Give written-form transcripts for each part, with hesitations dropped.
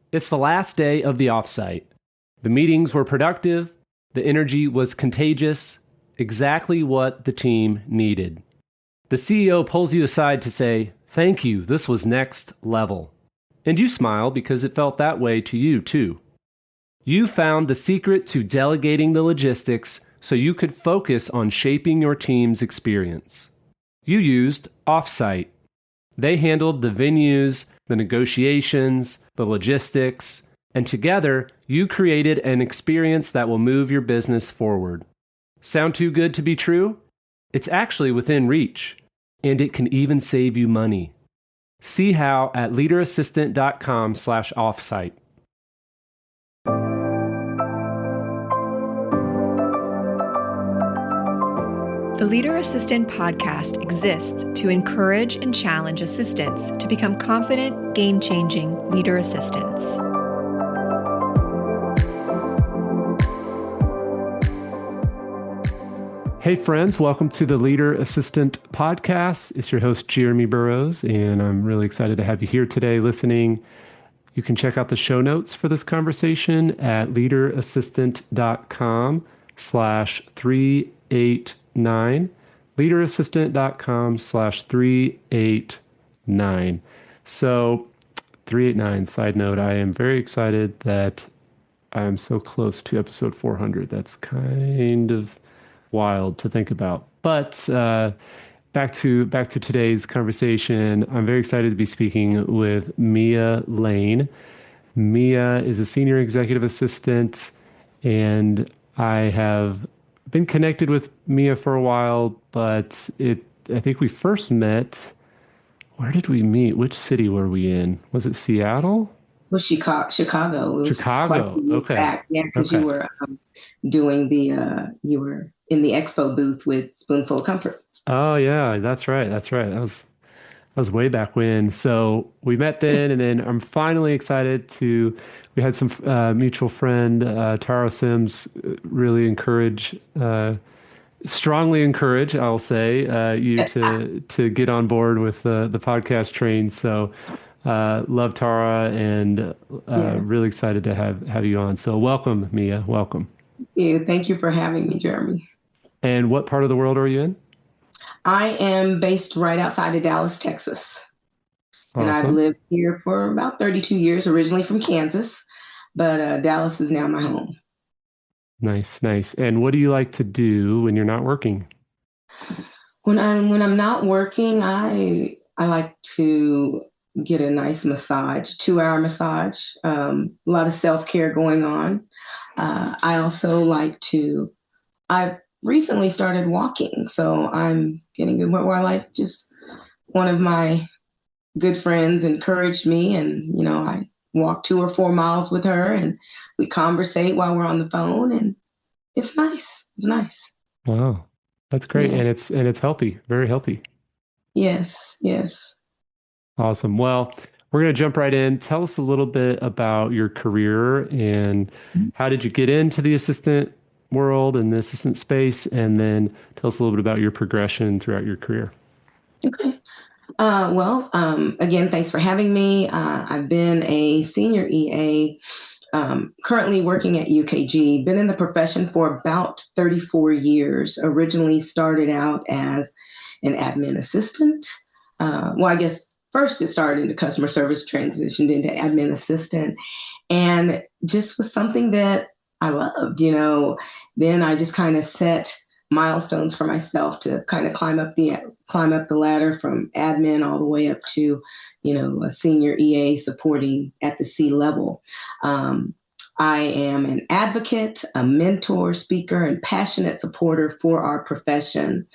It's the last day of the offsite. The meetings were productive, the energy was contagious, exactly what the team needed. The CEO pulls you aside to say, "Thank you, this was next level." And you smile because it felt that way to you too. You found the secret to delegating the logistics so you could focus on shaping your team's experience. You used Offsite. They handled the venues, the negotiations, the logistics, and together you created an experience that will move your business forward. Sound too good to be true? It's actually within reach, and it can even save you money. See how at leaderassistant.com/offsite. The Leader Assistant podcast exists to encourage and challenge assistants to become confident, game-changing leader assistants. Hey friends, welcome to the Leader Assistant podcast. It's your host, Jeremy Burrows, and I'm really excited to have you here today listening. You can check out the show notes for this conversation at leaderassistant.com/389. leaderassistant.com/389. So 389, side note, I am very excited that I am so close to episode 400. That's kind of wild to think about. But back to today's conversation. I'm very excited to be speaking with Mia Lane. Mia is a senior executive assistant, and I have been connected with Mia for a while, but I think we first met. Where did we meet? Which city were we in? Was it Seattle? Well, Chicago. It was Chicago. quite a year Okay. back. Yeah, because Okay. you were you were in the expo booth with Spoonful of Comfort. Oh yeah, that's right. That was way back when. So we met then, and then I'm finally excited to. We had some mutual friend, Tara Sims, really strongly encourage, I'll say, you to get on board with the podcast train. So love Tara, and really excited to have you on. So welcome, Mia. Welcome. Yeah, thank you for having me, Jeremy. And what part of the world are you in? I am based right outside of Dallas, Texas. Awesome. And I've lived here for about 32 years, originally from Kansas, but Dallas is now my home. Nice. And what do you like to do when you're not working? When I'm not working, I like to get a nice massage, 2-hour massage, a lot of self-care going on. I also I've recently started walking, so I'm getting to the point where one of my good friends encouraged me, and I walk 2 or 4 miles with her, and we conversate while we're on the phone, and it's nice. It's nice. Wow, that's great, Yeah. and it's healthy, very healthy. Yes. Awesome. Well, we're going to jump right in. Tell us a little bit about your career and how did you get into the assistant world and the assistant space, and then tell us a little bit about your progression throughout your career. Okay. Again, thanks for having me. I've been a senior EA, currently working at UKG, been in the profession for about 34 years. Originally started out as an admin assistant. I guess first it started into customer service, transitioned into admin assistant, and just was something that I loved. Then I just kind of set milestones for myself to kind of climb up the ladder from admin all the way up to, a senior EA supporting at the C level. I am an advocate, a mentor, speaker, and passionate supporter for our profession.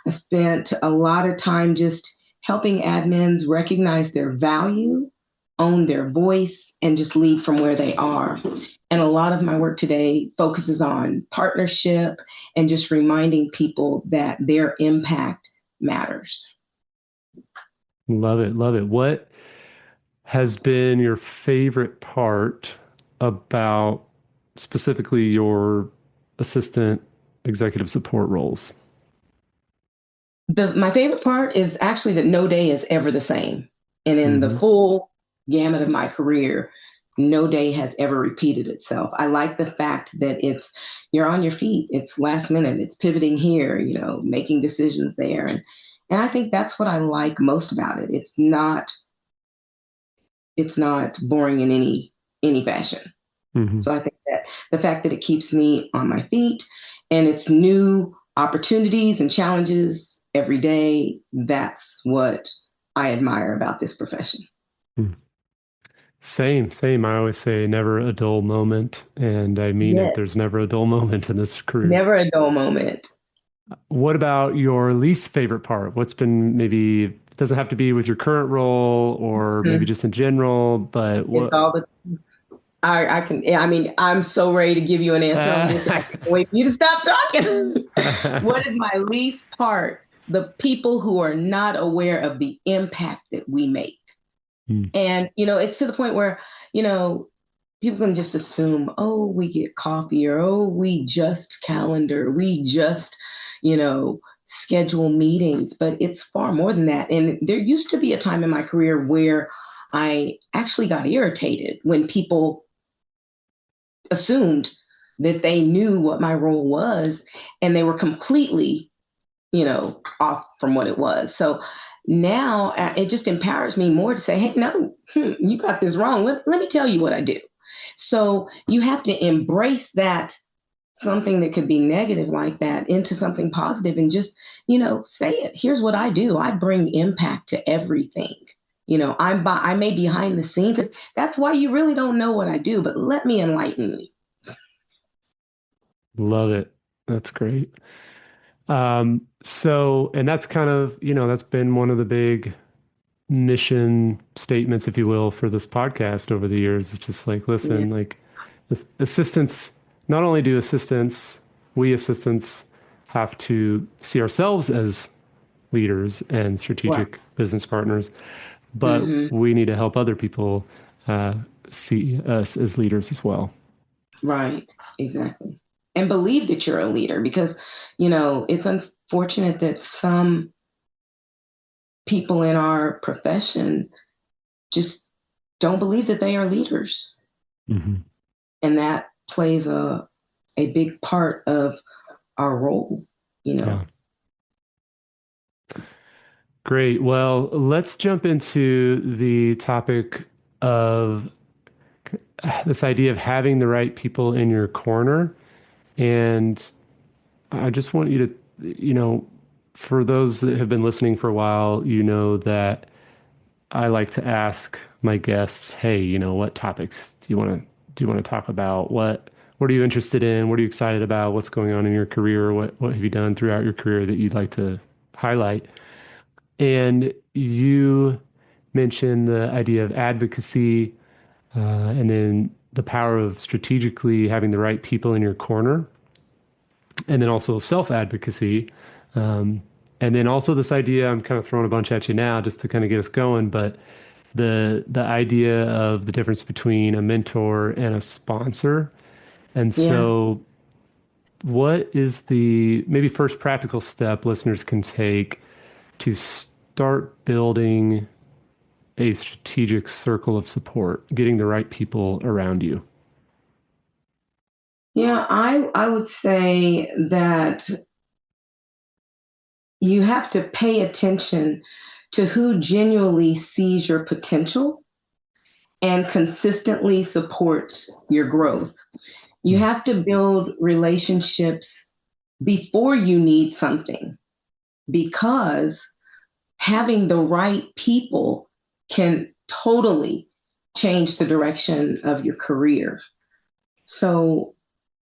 I spent a lot of time just helping admins recognize their value, own their voice, and just lead from where they are. And a lot of my work today focuses on partnership and just reminding people that their impact matters. Love it. What has been your favorite part about specifically your assistant executive support roles? My favorite part is actually that no day is ever the same. And in the full gamut of my career, no day has ever repeated itself. I like the fact that you're on your feet. It's last minute. It's pivoting here, making decisions there. And I think that's what I like most about it. It's not boring in any fashion. Mm-hmm. So I think that the fact that it keeps me on my feet and it's new opportunities and challenges every day, that's what I admire about this profession. Mm. Same. I always say never a dull moment, and I mean it. Yes. There's never a dull moment in this career. Never a dull moment. What about your least favorite part? What's been maybe, it doesn't have to be with your current role or maybe just in general, but what? It's all the I can. I mean, I'm so ready to give you an answer on this. I can't wait for you to stop talking. What is my least part? The people who are not aware of the impact that we make. And, it's to the point where, people can just assume, oh, we get coffee, or, oh, we just calendar, we just, schedule meetings, but it's far more than that. And there used to be a time in my career where I actually got irritated when people assumed that they knew what my role was and they were completely, off from what it was. So now it just empowers me more to say, hey, no, you got this wrong. Let me tell you what I do. So you have to embrace that, something that could be negative like that, into something positive and just, say it. Here's what I do. I bring impact to everything. I may be behind the scenes. That's why you really don't know what I do, but let me enlighten you. Love it. That's great. And that's kind of, that's been one of the big mission statements, if you will, for this podcast over the years. It's just like, listen, like assistants, not only do we assistants have to see ourselves as leaders and strategic business partners, but we need to help other people see us as leaders as well. Right, exactly. And believe that you're a leader, because, it's unfortunate that some people in our profession just don't believe that they are leaders. Mm-hmm. And that plays a big part of our role, Yeah. Great. Well, let's jump into the topic of this idea of having the right people in your corner. And I just want you to, for those that have been listening for a while, that I like to ask my guests, hey, what topics do you want to talk about? What are you interested in? What are you excited about? What's going on in your career? What have you done throughout your career that you'd like to highlight? And you mentioned the idea of advocacy, and then the power of strategically having the right people in your corner, and then also self-advocacy. And then also this idea, I'm kind of throwing a bunch at you now just to kind of get us going, but the idea of the difference between a mentor and a sponsor. And so what is the maybe first practical step listeners can take to start building a strategic circle of support, getting the right people around you? Yeah, I would say that you have to pay attention to who genuinely sees your potential and consistently supports your growth. You have to build relationships before you need something, because having the right people can totally change the direction of your career. So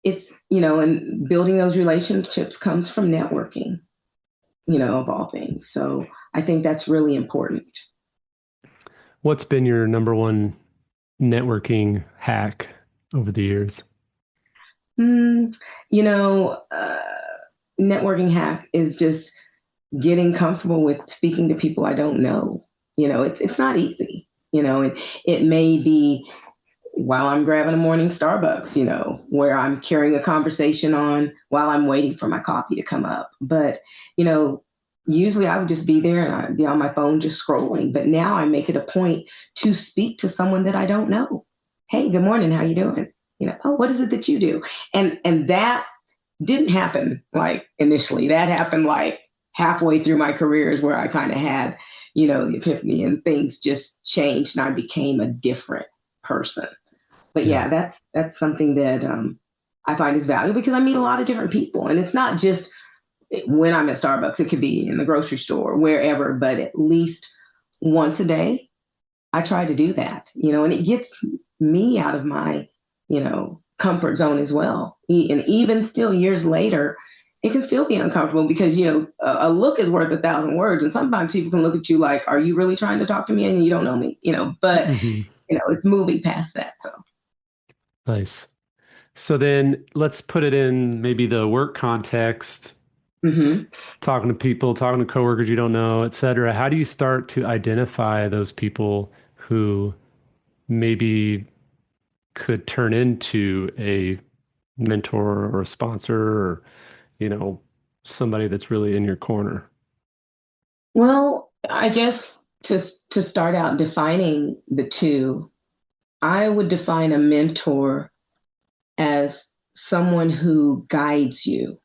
it's, and building those relationships comes from networking, of all things. So I think that's really important. What's been your number one networking hack over the years? Networking hack is just getting comfortable with speaking to people I don't know. It's not easy, and it may be while I'm grabbing a morning Starbucks, where I'm carrying a conversation on while I'm waiting for my coffee to come up. But, usually I would just be there and I'd be on my phone just scrolling. But now I make it a point to speak to someone that I don't know hey, good morning, how you doing? Oh, what is it that you do? And that didn't happen like initially. That happened like halfway through my career is where I kind of had, the epiphany and things just changed and I became a different person. But Yeah. yeah, that's something that I find is valuable because I meet a lot of different people. And it's not just when I'm at Starbucks, it could be in the grocery store, wherever, but at least once a day, I try to do that, and it gets me out of my, comfort zone as well. And even still years later, it can still be uncomfortable because, a look is worth 1,000 words. And sometimes people can look at you like, are you really trying to talk to me? And you don't know me, but, Hmm. it's moving past that. So. Nice. So then let's put it in maybe the work context, Hmm. talking to people, talking to coworkers you don't know, et cetera. How do you start to identify those people who maybe could turn into a mentor or a sponsor or, you know, somebody that's really in your corner? Well, I guess to start out defining the two, I would define a mentor as someone who guides you,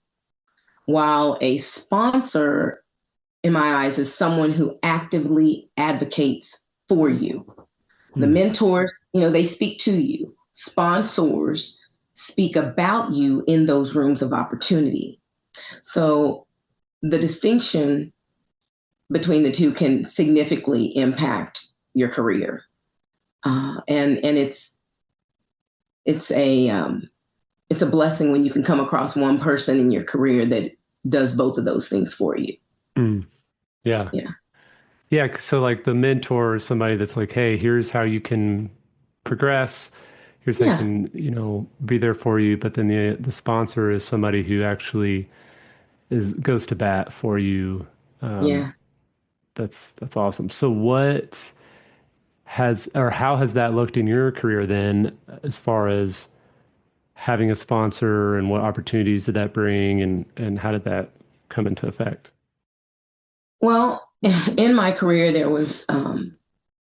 while a sponsor, in my eyes, is someone who actively advocates for you. The Mm. mentor, they speak to you. Sponsors speak about you in those rooms of opportunity. So the distinction between the two can significantly impact your career. And it's a blessing when you can come across one person in your career that does both of those things for you. Mm. Yeah. Yeah. Yeah. So like the mentor is somebody that's like, hey, here's how you can progress. Here's how I Yeah. can, be there for you. But then the sponsor is somebody who actually goes to bat for you. Um, Yeah. that's awesome. So what has or how has that looked in your career then, as far as having a sponsor and what opportunities did that bring and how did that come into effect? Well, in my career, there was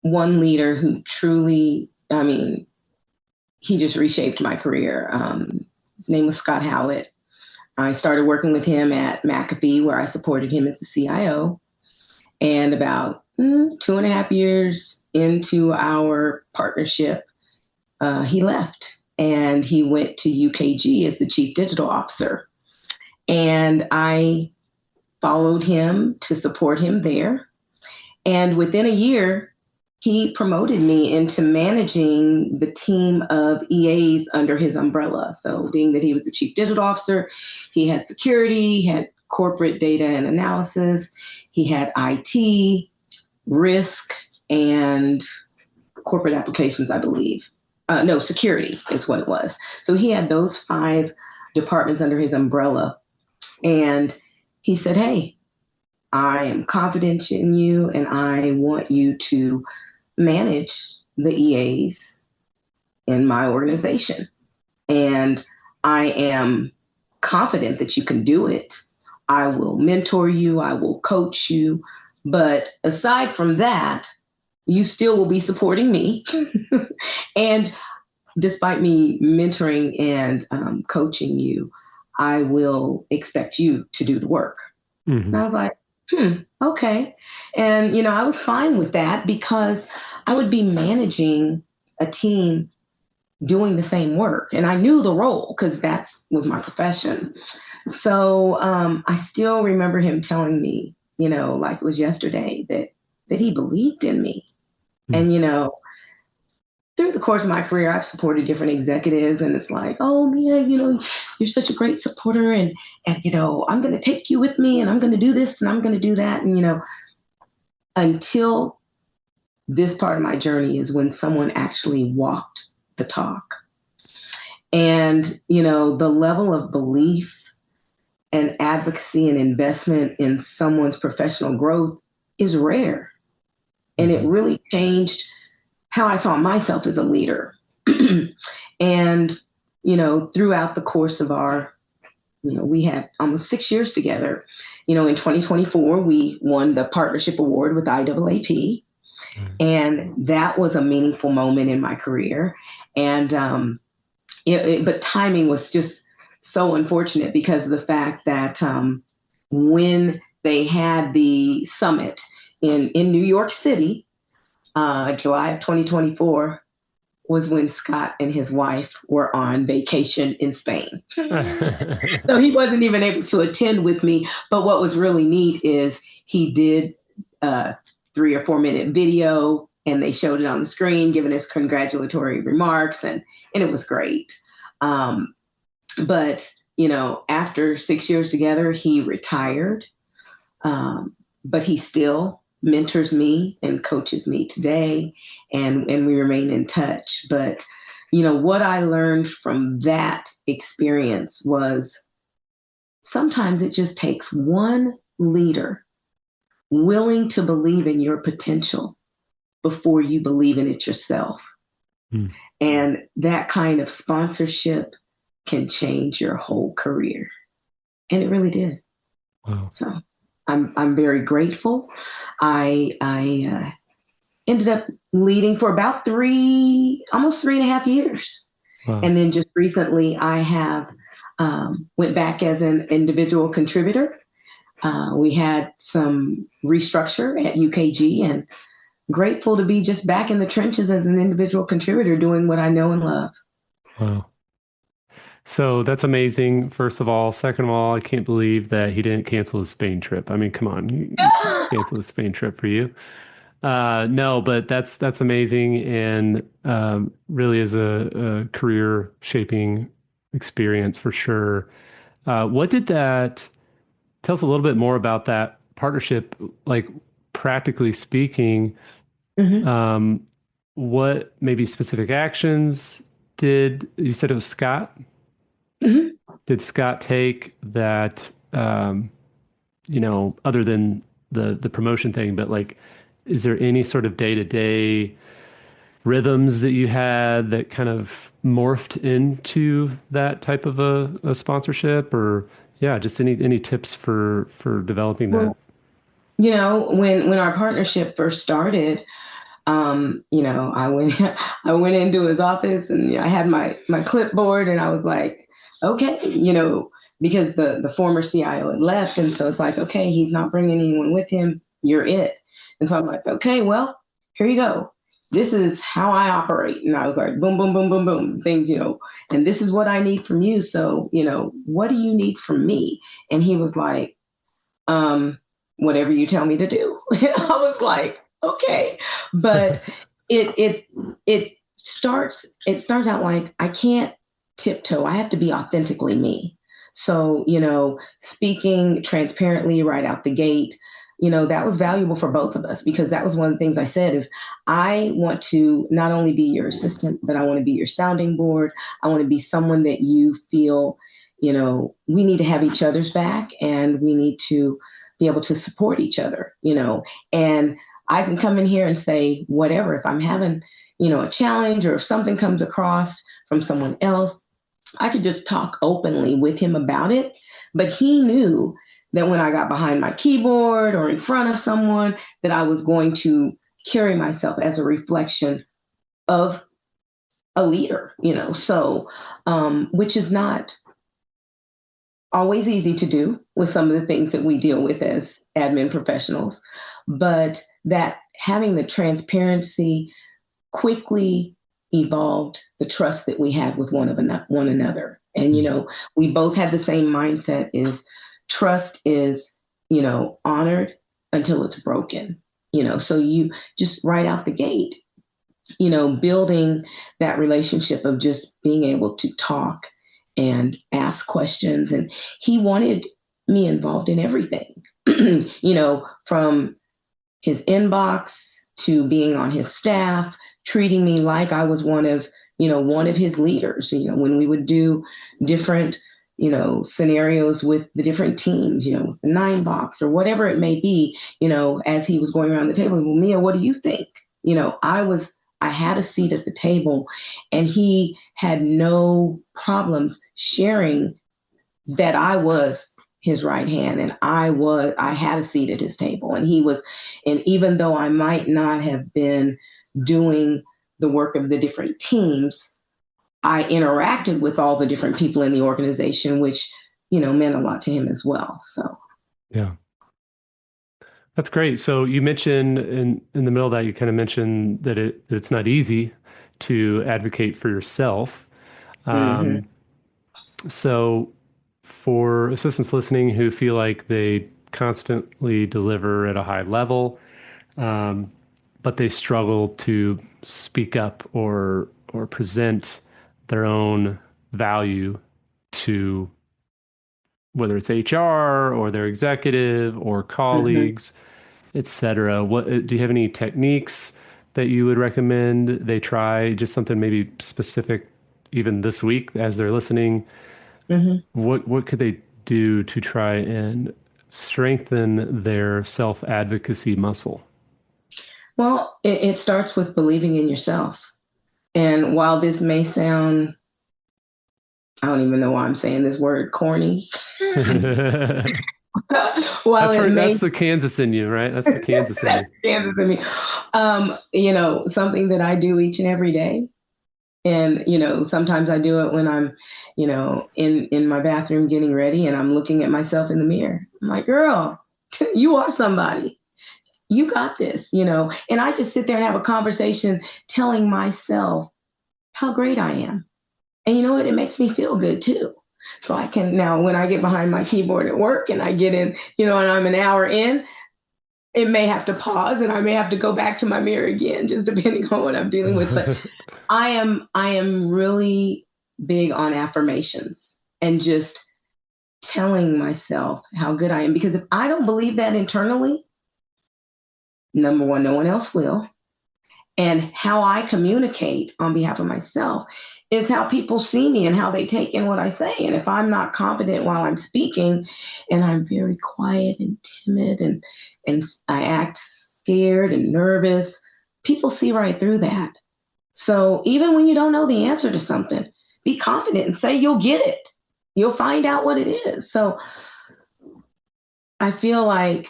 one leader who truly, I mean, he just reshaped my career. His name was Scott Howard. I started working with him at McAfee, where I supported him as the CIO. And about 2.5 years into our partnership, he left and he went to UKG as the chief digital officer. And I followed him to support him there. And within a year, he promoted me into managing the team of EAs under his umbrella. So, being that he was the chief digital officer, he had security, he had corporate data and analysis, he had IT, risk, and corporate applications, I believe. No, security is what it was. So, he had those 5 departments under his umbrella. And he said, hey, I am confident in you and I want you to manage the EAs in my organization. And I am confident that you can do it. I will mentor you, I will coach you. But aside from that, you still will be supporting me. And despite me mentoring and coaching you, I will expect you to do the work. And Hmm. I was like, okay. And, I was fine with that because I would be managing a team doing the same work. And I knew the role because that was my profession. So I still remember him telling me, like it was yesterday, that he believed in me. And, through the course of my career, I've supported different executives, and it's like, oh, Mia, you're such a great supporter, and I'm going to take you with me, and I'm going to do this, and I'm going to do that, and until this part of my journey is when someone actually walked the talk, and the level of belief and advocacy and investment in someone's professional growth is rare, and it Hmm. really changed how I saw myself as a leader. And, throughout the course of we had almost 6 years together. In 2024, we won the partnership award with IAAP. Nice. And that was a meaningful moment in my career. And but timing was just so unfortunate because of the fact that when they had the summit in New York City, July of 2024, was when Scott and his wife were on vacation in Spain. So he wasn't even able to attend with me. But what was really neat is he did a 3 or 4 minute video, and they showed it on the screen, giving his congratulatory remarks, and it was great. But, after 6 years together, he retired. But he still mentors me and coaches me today, and we remain in touch. But, what I learned from that experience was sometimes it just takes one leader willing to believe in your potential before you believe in it yourself. And that kind of sponsorship can change your whole career. And it really did. Wow. So I'm very grateful. I ended up leading for about almost 3.5 years. Wow. And then just recently I have went back as an individual contributor. We had some restructure at UKG, and grateful to be just back in the trenches as an individual contributor doing what I know and love. Wow. So that's amazing, first of all. Second of all, I can't believe that he didn't cancel his Spain trip. I mean, come on, he canceled his Spain trip for you. No, but that's amazing, and really is a career shaping experience for sure. What did that tell us a little bit more about that partnership, like practically speaking? What maybe specific actions did you said it was Scott? Did Scott take that, other than the promotion thing, but like, is there any sort of day-to-day rhythms that you had that kind of morphed into that type of a sponsorship, or just any tips for developing that? Well, when our partnership first started, I went into his office, and I had my clipboard, and I was like, okay, because the former CIO had left. And so it's like, okay, he's not bringing anyone with him. You're it. And so I'm like, okay, well, here you go. This is how I operate. And I was like, boom, boom, boom, boom, boom, things, and this is what I need from you. So, what do you need from me? And he was like, whatever you tell me to do. I was like, okay. But it starts out like, I can't tiptoe. I have to be authentically me. So, speaking transparently right out the gate, that was valuable for both of us, because that was one of the things I said is I want to not only be your assistant, but I want to be your sounding board. I want to be someone that you feel, we need to have each other's back, and we need to be able to support each other, and I can come in here and say whatever. If I'm having, a challenge, or if something comes across from someone else, I could just talk openly with him about it. But he knew that when I got behind my keyboard or in front of someone, that I was going to carry myself as a reflection of a leader, so, which is not always easy to do with some of the things that we deal with as admin professionals, but that having the transparency quickly evolved the trust that we had with one another. And, we both had the same mindset is trust is, honored until it's broken, so you just right out the gate, building that relationship of just being able to talk and ask questions. And he wanted me involved in everything, from his inbox to being on his staff, treating me like I was one of his leaders, when we would do different, scenarios with the different teams, with the 9-box or whatever it may be, as he was going around the table, well, Mia, what do you think? I had a seat at the table, and he had no problems sharing that I was his right hand, and I had a seat at his table, and even though I might not have been doing the work of the different teams, I interacted with all the different people in the organization, which, meant a lot to him as well. So, Yeah. That's great. So you mentioned in the middle of that, you kind of mentioned that it's not easy to advocate for yourself. mhm, Um, so for assistants listening who feel like they constantly deliver at a high level, um, but they struggle to speak up or present their own value to whether it's HR or their executive or mhm. colleagues, etc. What do you have any techniques that you would recommend they try? Just something maybe specific, even this week as they're listening. hmm What could they do to try and strengthen their self-advocacy muscle? Well, it starts with believing in yourself. And while this may sound, I don't even know why I'm saying this word, corny, while it may That's the Kansas in you, right? That's the Kansas in that's you. Kansas in me, something that I do each and every day. And, sometimes I do it when I'm, in my bathroom getting ready and I'm looking at myself in the mirror. I'm like, girl, you are somebody. You got this. And I just sit there and have a conversation telling myself how great I am. And you know what? It makes me feel good too. So I can now, when I get behind my keyboard at work and I get in, and I'm an hour in, it may have to pause and I may have to go back to my mirror again, just depending on what I'm dealing with. But I am really big on affirmations and just telling myself how good I am. Because if I don't believe that internally, number one, no one else will. And how I communicate on behalf of myself is how people see me and how they take in what I say. And if I'm not confident while I'm speaking and I'm very quiet and timid and I act scared and nervous, people see right through that. So even when you don't know the answer to something, be confident and say you'll get it. You'll find out what it is. So I feel like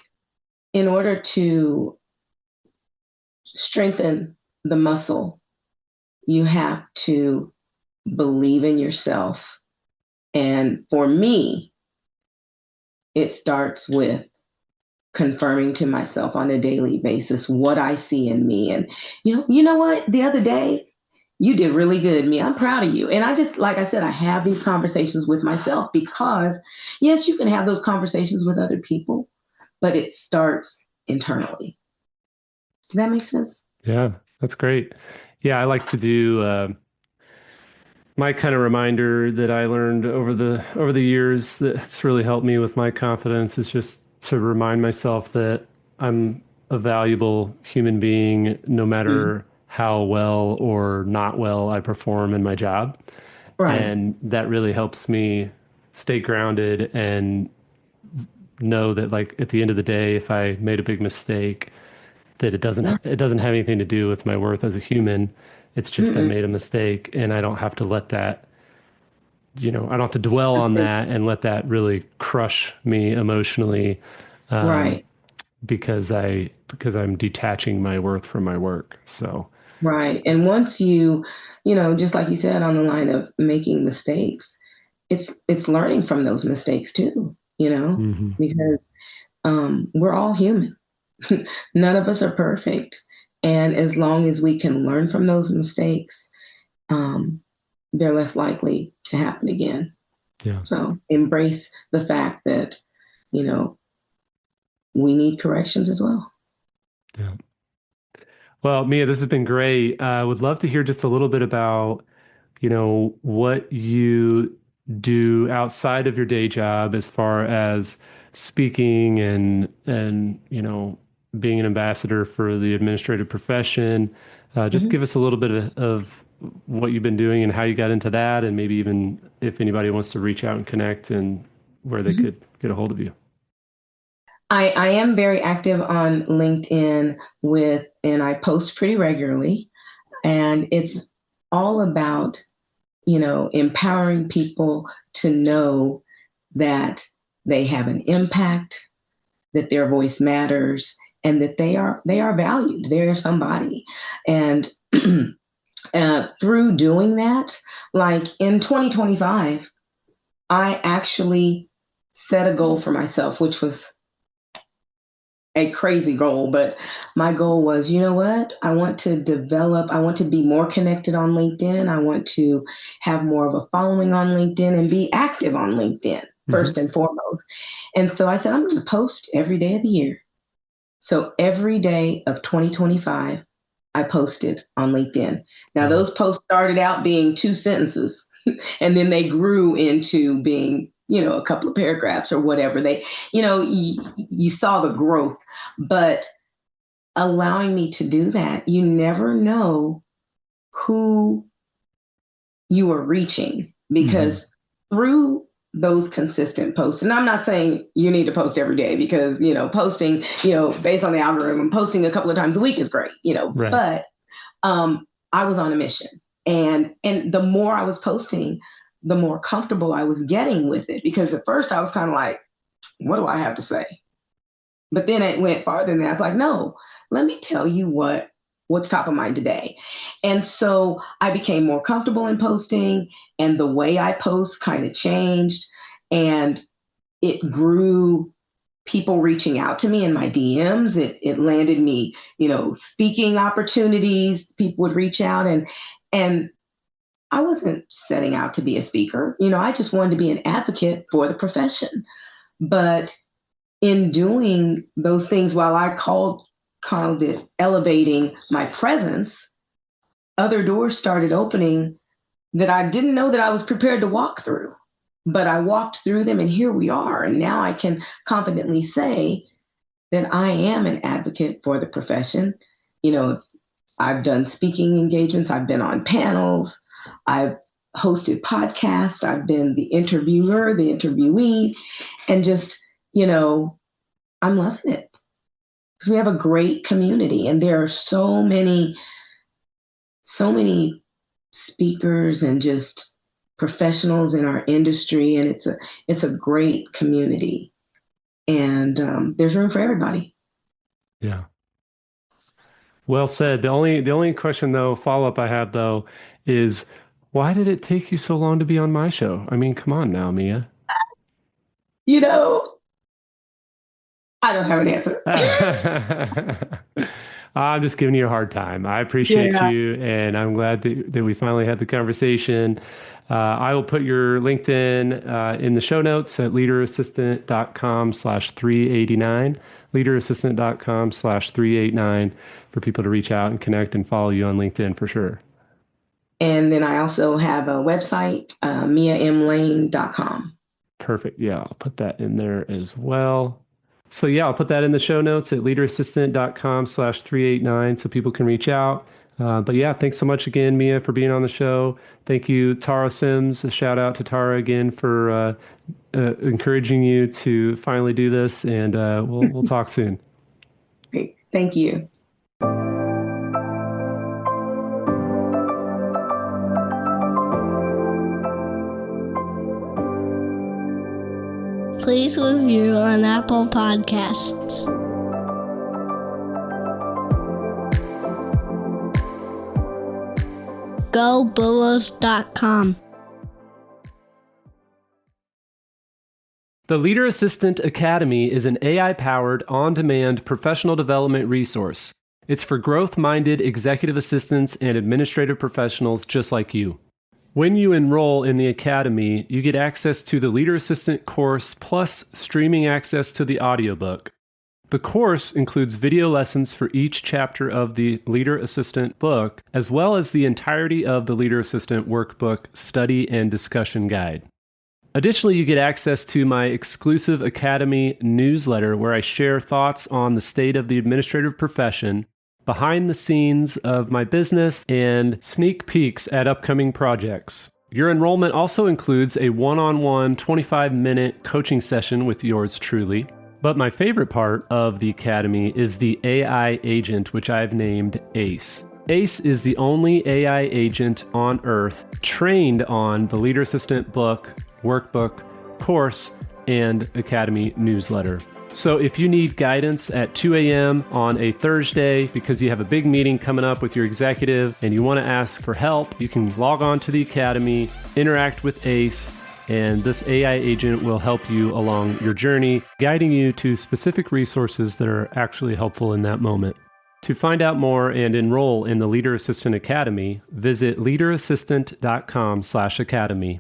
in order to strengthen the muscle, you have to believe in yourself. And for me, it starts with confirming to myself on a daily basis what I see in me. And you know what? The other day, you did really good, me. I'm proud of you. And I just, like I said, I have these conversations with myself because, yes, you can have those conversations with other people, but it starts internally. Does that make sense? Yeah, that's great. Yeah, I like to do my kind of reminder that I learned over the years that's really helped me with my confidence is just to remind myself that I'm a valuable human being no Mm, matter how well or not well I perform in my job. right. And that really helps me stay grounded and know that like at the end of the day, if I made a big mistake, that Yeah. it doesn't have anything to do with my worth as a human. It's just I Mm-mm. made a mistake and I don't have to let that, I don't have to dwell on that and let that really crush me emotionally, um, Right. because I'm detaching my worth from my work. So, Right. And once just like you said, on the line of making mistakes, it's learning from those mistakes too, mhm. because we're all human. None of us are perfect. And as long as we can learn from those mistakes, um, they're less likely to happen again. Yeah, So embrace the fact that, you know, we need corrections as well. yeah. Well, Mia, this has been great. I would love to hear just a little bit about, what you do outside of your day job as far as speaking and being an ambassador for the administrative profession. Just Mhm. give us a little bit of what you've been doing and how you got into that, and maybe even if anybody wants to reach out and connect and where they Mhm. could get a hold of you. I am very active on LinkedIn and I post pretty regularly. And it's all about, empowering people to know that they have an impact, that their voice matters, and that they are valued. They're somebody. And through doing that, like in 2025, I actually set a goal for myself, which was a crazy goal, but my goal was, you know what? I want to be more connected on LinkedIn. I want to have more of a following on LinkedIn and be active on LinkedIn first and foremost. And so I said, I'm going to post every day of the year. So every day of 2025, I posted on LinkedIn. Now, those posts started out being 2 sentences, and then they grew into being, a couple of paragraphs or whatever. You saw the growth, but allowing me to do that, you never know who you are reaching, because through those consistent posts, and I'm not saying you need to post every day, because, posting, based on the algorithm, posting a couple of times a week is great, right. But I was on a mission, and the more I was posting, the more comfortable I was getting with it, because at first I was kind of like, what do I have to say? But then it went farther than that. I was like, no, let me tell you what's top of mind today. And so I became more comfortable in posting, and the way I post kind of changed, and it grew people reaching out to me in my DMs. It landed me, speaking opportunities. People would reach out, and I wasn't setting out to be a speaker. I just wanted to be an advocate for the profession. But in doing those things, while I called it elevating my presence, other doors started opening that I didn't know that I was prepared to walk through. But I walked through them, and here we are. And now I can confidently say that I am an advocate for the profession. I've done speaking engagements. I've been on panels. I've hosted podcasts. I've been the interviewer, the interviewee, and just, I'm loving it, because we have a great community, and there are so many speakers and just professionals in our industry, and it's a great community, and there's room for everybody. Yeah. Well said. The only question though, follow-up I have though, is why did it take you so long to be on my show? I mean, come on now, Mia. I don't have an answer. I'm just giving you a hard time. I appreciate you, and I'm glad that we finally had the conversation. I will put your LinkedIn in the show notes at leaderassistant.com/389, leaderassistant.com/389 for people to reach out and connect and follow you on LinkedIn for sure. And then I also have a website, miamlane.com. Perfect. Yeah, I'll put that in there as well. So yeah, I'll put that in the show notes at leaderassistant.com/389 so people can reach out. But yeah, thanks so much again, Mia, for being on the show. Thank you, Tara Sims. A shout out to Tara again for encouraging you to finally do this, and we'll talk soon. Great. Thank you. Please review on Apple Podcasts. GoBulls.com. The Leader Assistant Academy is an AI-powered, on-demand professional development resource. It's for growth-minded executive assistants and administrative professionals just like you. When you enroll in the Academy, you get access to the Leader Assistant course plus streaming access to the audiobook. The course includes video lessons for each chapter of the Leader Assistant book, as well as the entirety of the Leader Assistant workbook study and discussion guide. Additionally, you get access to my exclusive Academy newsletter where I share thoughts on the state of the administrative profession, behind the scenes of my business, and sneak peeks at upcoming projects. Your enrollment also includes a one-on-one 25-minute coaching session with yours truly. But my favorite part of the Academy is the AI agent, which I've named ACE. ACE is the only AI agent on Earth trained on the Leader Assistant book, workbook, course, and Academy newsletter. So if you need guidance at 2 a.m. on a Thursday because you have a big meeting coming up with your executive and you want to ask for help, you can log on to the Academy, interact with ACE, and this AI agent will help you along your journey, guiding you to specific resources that are actually helpful in that moment. To find out more and enroll in the Leader Assistant Academy, visit leaderassistant.com/academy.